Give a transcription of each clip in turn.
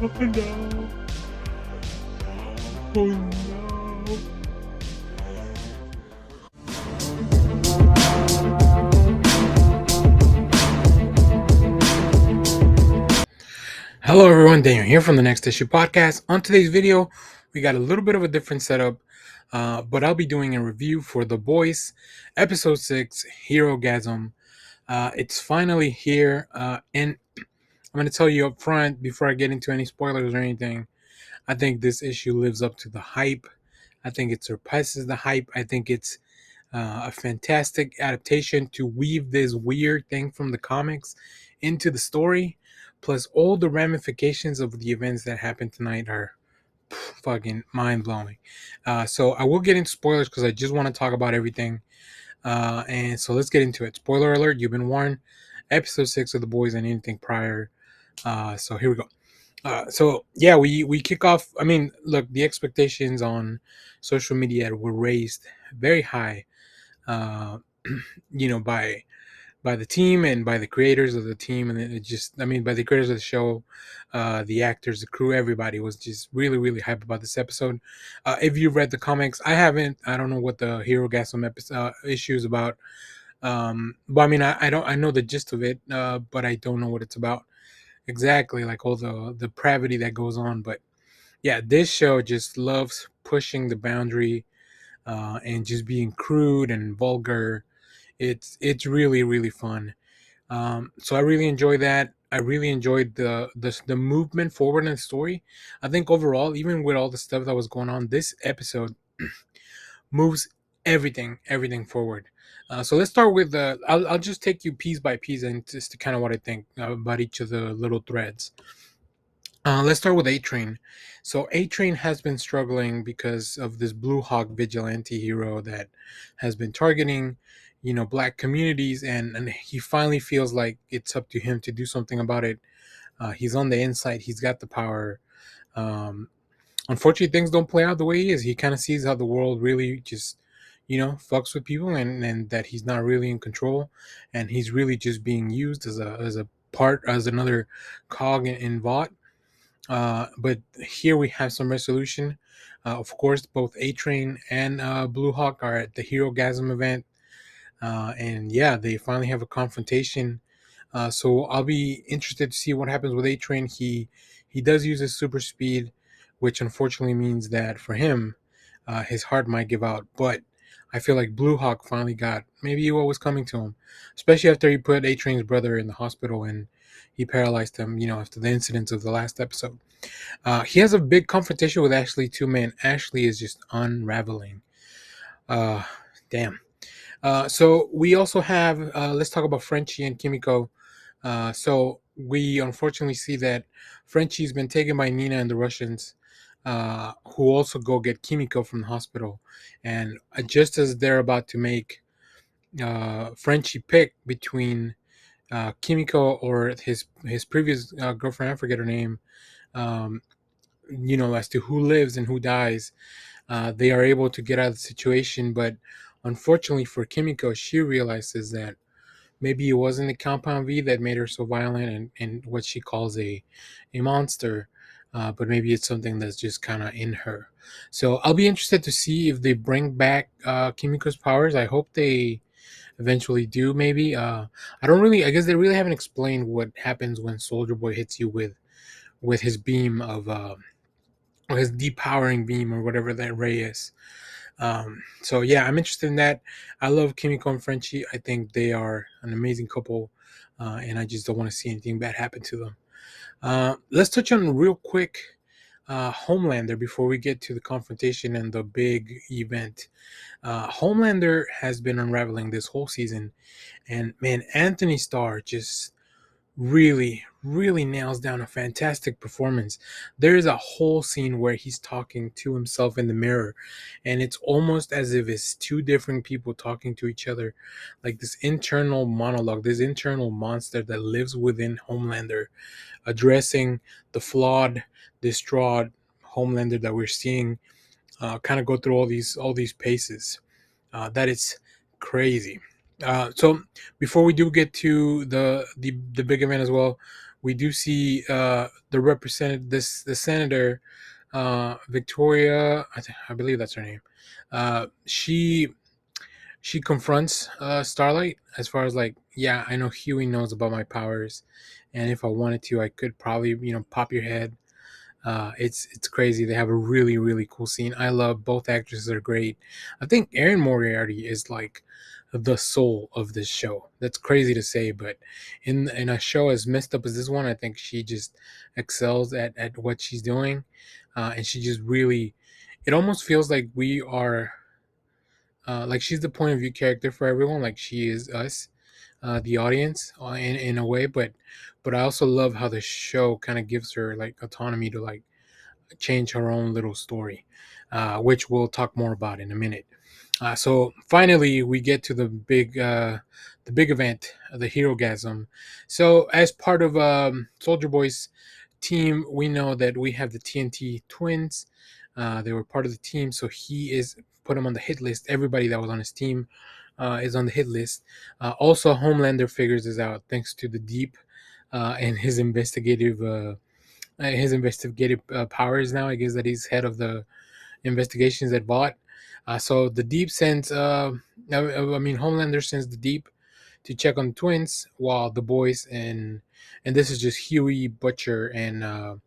Oh no. Oh no. Hello everyone, Daniel here from the Next Issue Podcast. On today's video, we got a little bit of a different setup, but I'll be doing a review for The Boys, Episode 6, Hero Gasm. It's finally here, and I'm going to tell you up front, before I get into any spoilers or anything, I think this issue lives up to the hype. I think it surpasses the hype. I think it's a fantastic adaptation to weave this weird thing from the comics into the story. Plus, all the ramifications of the events that happened tonight are fucking mind blowing. So, I will get into spoilers because I just want to talk about everything. And so, let's get into it. Spoiler alert, you've been warned. Episode 6 of The Boys and anything prior. So, here we go. So yeah, we kick off. I mean, look, the expectations on social media were raised very high, uh, by the team and by the creators of the team, and it just, I mean, by the creators of the show, the actors, the crew, everybody was just really, really hype about this episode. If you read the comics, I haven't. I don't know what the Hero Gasm issue is about. But I mean, I don't. I know the gist of it, but I don't know what it's about exactly, like all the depravity that goes on. But yeah, this show just loves pushing the boundary, and just being crude and vulgar. It's really, really fun. So I really enjoy that. I really enjoyed the movement forward in the story. I think overall, even with all the stuff that was going on, this episode moves everything forward. So let's start with the. I'll just take you piece by piece and just to kind of what I think about each of the little threads. Let's start with A Train. So A Train has been struggling because of this Blue Hawk vigilante hero that has been targeting, black communities, and he finally feels like it's up to him to do something about it. He's on the inside. He's got the power. Um, Unfortunately, things don't play out the way he is. He kind of sees how the world really just, fucks with people, and that he's not really in control, and he's really just being used as a part, as another cog in Vought. But here we have some resolution. Of course, both A Train and Blue Hawk are at the Hero Gasm event. And yeah, they finally have a confrontation. So I'll be interested to see what happens with A Train. He does use his super speed, which unfortunately means that for him, his heart might give out. But I feel like Blue Hawk finally got maybe what was coming to him, especially after he put A Train's brother in the hospital and he paralyzed him, after the incidents of the last episode. He has a big confrontation with Ashley too, man. Ashley is just unraveling. Uh, Damn. So we also have, let's talk about Frenchie and Kimiko. So we unfortunately see that Frenchie's been taken by Nina and the Russians, who also go get Kimiko from the hospital. And just as they're about to make Frenchie pick between Kimiko or his previous girlfriend, I forget her name, um, as to who lives and who dies, they are able to get out of the situation. But unfortunately for Kimiko, she realizes that maybe it wasn't the Compound V that made her so violent and what she calls a monster, but maybe it's something that's just kind of in her. So I'll be interested to see if they bring back Kimiko's powers. I hope they eventually do. Maybe I don't really. I guess they really haven't explained what happens when Soldier Boy hits you with his beam of. Or his depowering beam or whatever that ray is. So yeah, I'm interested in that. I love Kimiko and Frenchie. I think they are an amazing couple, and I just don't want to see anything bad happen to them. Let's touch on real quick Homelander before we get to the confrontation and the big event. Homelander has been unraveling this whole season, and man, Anthony Starr just really, really nails down a fantastic performance. There is a whole scene where he's talking to himself in the mirror, and it's almost as if it's two different people talking to each other, like this internal monologue, this internal monster that lives within Homelander, addressing the flawed, distraught Homelander that we're seeing kind of go through all these paces. That is crazy. So before we do get to the big event as well, we do see the senator, Victoria. I believe that's her name. She confronts Starlight as far as like, yeah, I know Hughie knows about my powers, and if I wanted to, I could probably pop your head. It's crazy. They have a really really cool scene. I love both actresses are great. I think Erin Moriarty is like the soul of this show. That's crazy to say, but in a show as messed up as this one, I think she just excels at what she's doing, and she just really. It almost feels like we are. Like she's the point of view character for everyone. Like she is us, the audience, in a way. But I also love how the show kind of gives her like autonomy to like change her own little story, which we'll talk more about in a minute. So finally, we get to the big event, the Hero Gasm. So as part of Soldier Boy's team, we know that we have the TNT twins. They were part of the team, so he is put him on the hit list. Everybody that was on his team is on the hit list. Also, Homelander figures this out thanks to the Deep and his investigative powers. Now, I guess that he's head of the investigations at Vought. So the Deep sends, Homelander sends the Deep to check on the twins, while the boys and this is just Hughie, Butcher, and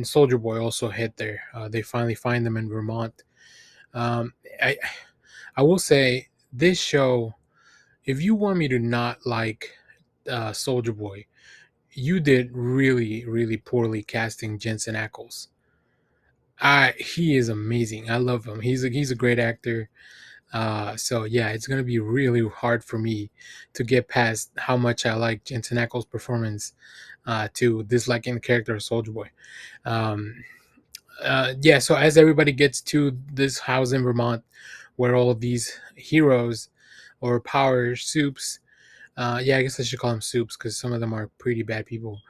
Soldier Boy also head there. They finally find them in Vermont. Um, I I will say this show. If you want me to not like Soldier Boy, you did really really poorly casting Jensen Ackles. He is amazing. I love him. He's a great actor. So yeah, it's gonna be really hard for me to get past how much I like Jensen Ackles' performance to disliking the character of Soldier Boy. Um, yeah, so as everybody gets to this house in Vermont, where all of these heroes or power soups, yeah, I guess I should call them soups because some of them are pretty bad people.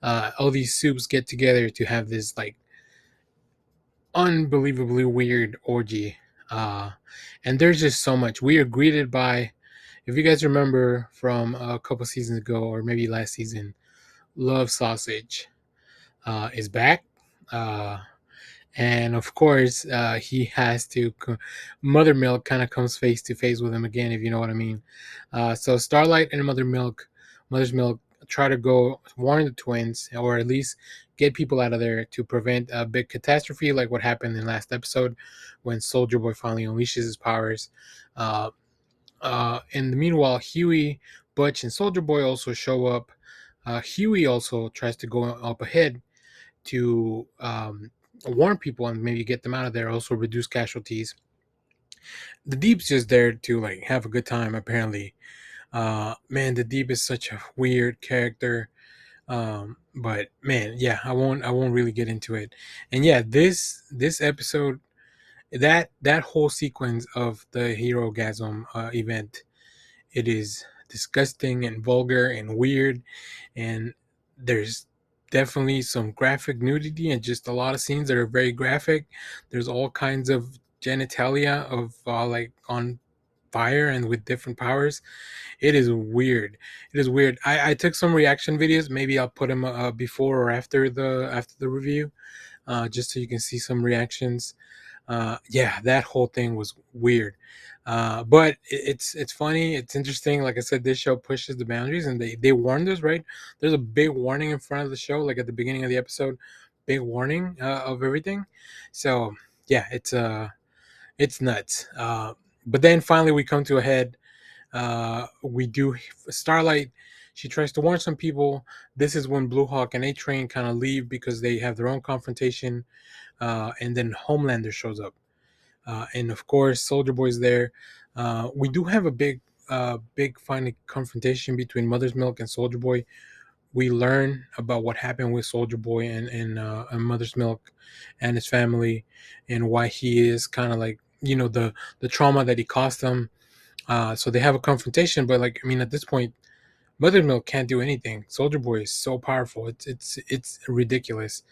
All these soups get together to have this like unbelievably weird orgy. Uh, and there's just so much. We are greeted by, if you guys remember from a couple seasons ago or maybe last season, Love Sausage is back. Uh, and of course, he has to. Mother Milk kind of comes face to face with him again, if you know what I mean. So Starlight and Mother's Milk, try to go warn the twins, or at least get people out of there to prevent a big catastrophe like what happened in last episode when Soldier Boy finally unleashes his powers. Uh, in the meanwhile, Hughie, Butch, and Soldier Boy also show up. Hughie also tries to go up ahead to warn people and maybe get them out of there, also reduce casualties. The Deep's just there to like have a good time, apparently. Man, the Deep is such a weird character. But man, yeah, I won't really get into it. And yeah, this episode, that whole sequence of the Hero Gasm event, it is disgusting and vulgar and weird, and there's definitely some graphic nudity and just a lot of scenes that are very graphic. There's all kinds of genitalia of like on fire and with different powers. It is weird. It is weird. I took some reaction videos. Maybe I'll put them before or after the review, just so you can see some reactions. Yeah, that whole thing was weird. But it's funny. It's interesting. Like I said, this show pushes the boundaries, and they warned us, right? There's a big warning in front of the show, like at the beginning of the episode, big warning of everything. So yeah, it's nuts. But then finally we come to a head. We do Starlight. She tries to warn some people. This is when Blue Hawk and A Train kind of leave because they have their own confrontation. And then Homelander shows up. And of course, Soldier Boy's there. We do have a big final confrontation between Mother's Milk and Soldier Boy. We learn about what happened with Soldier Boy and Mother's Milk and his family, and why he is kind of like the trauma that he caused them. So they have a confrontation, but like I mean, at this point, Mother's Milk can't do anything. Soldier Boy is so powerful; it's ridiculous.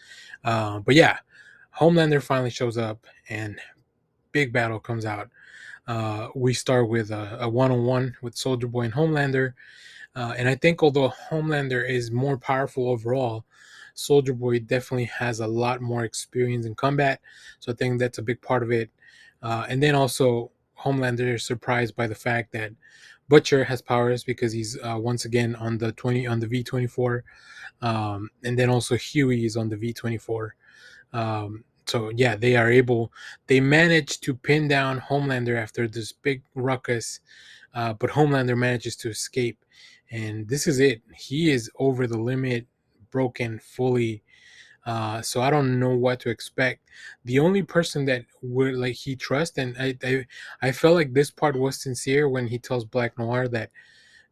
But yeah, Homelander finally shows up, and big battle comes out. We start with a one-on-one with Soldier Boy and Homelander. And I think although Homelander is more powerful overall, Soldier Boy definitely has a lot more experience in combat. So I think that's a big part of it. And then also Homelander is surprised by the fact that Butcher has powers because he's once again on the V-24, and then also Hughie is on the V-24. So yeah, they managed to pin down Homelander after this big ruckus, but Homelander manages to escape, and this is it. He is over the limit, broken fully. So I don't know what to expect. The only person that would like he trusts, and I felt like this part was sincere when he tells Black Noir that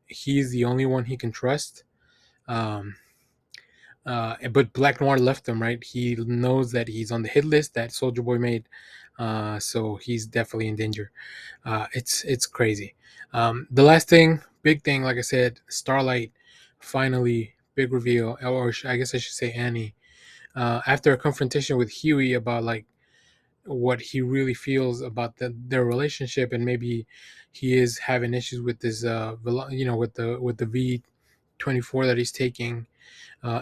he's the only one he can trust. Um, but Black Noir left him, right? He knows that he's on the hit list that Soldier Boy made, so he's definitely in danger. It's crazy. The last thing, big thing, like I said, Starlight finally big reveal, or I guess I should say Annie. After a confrontation with Huey about like what he really feels about their relationship, and maybe he is having issues with this, with the V-24 that he's taking.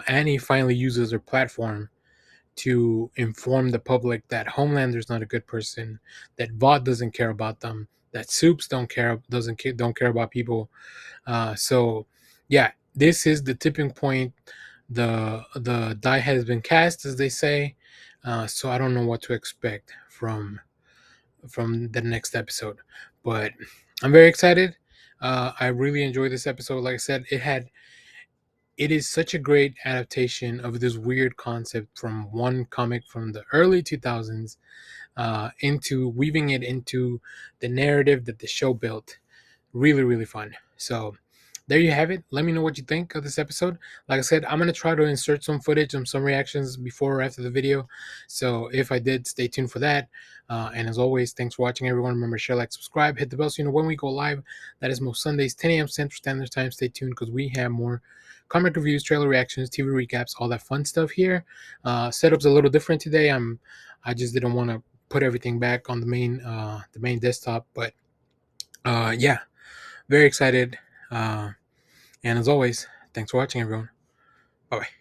Annie finally uses her platform to inform the public that Homelander's not a good person, that Vought doesn't care about them, that Soups don't care about people. So, yeah, this is the tipping point. The die has been cast, as they say. So I don't know what to expect from the next episode, but I'm very excited. I really enjoyed this episode. Like I said, it is such a great adaptation of this weird concept from one comic from the early 2000s, into weaving it into the narrative that the show built. Really, really fun. So there you have it. Let me know what you think of this episode. Like I said, I'm going to try to insert some footage and some reactions before or after the video. So if I did, stay tuned for that. And as always, thanks for watching, everyone. Remember, share, like, subscribe, hit the bell so you know when we go live. That is most Sundays, 10 a.m. Central Standard Time. Stay tuned because we have more comic reviews, trailer reactions, TV recaps, all that fun stuff here. Setup's a little different today. I just didn't want to put everything back on the main desktop, but yeah, very excited. And as always, thanks for watching, everyone. Bye bye.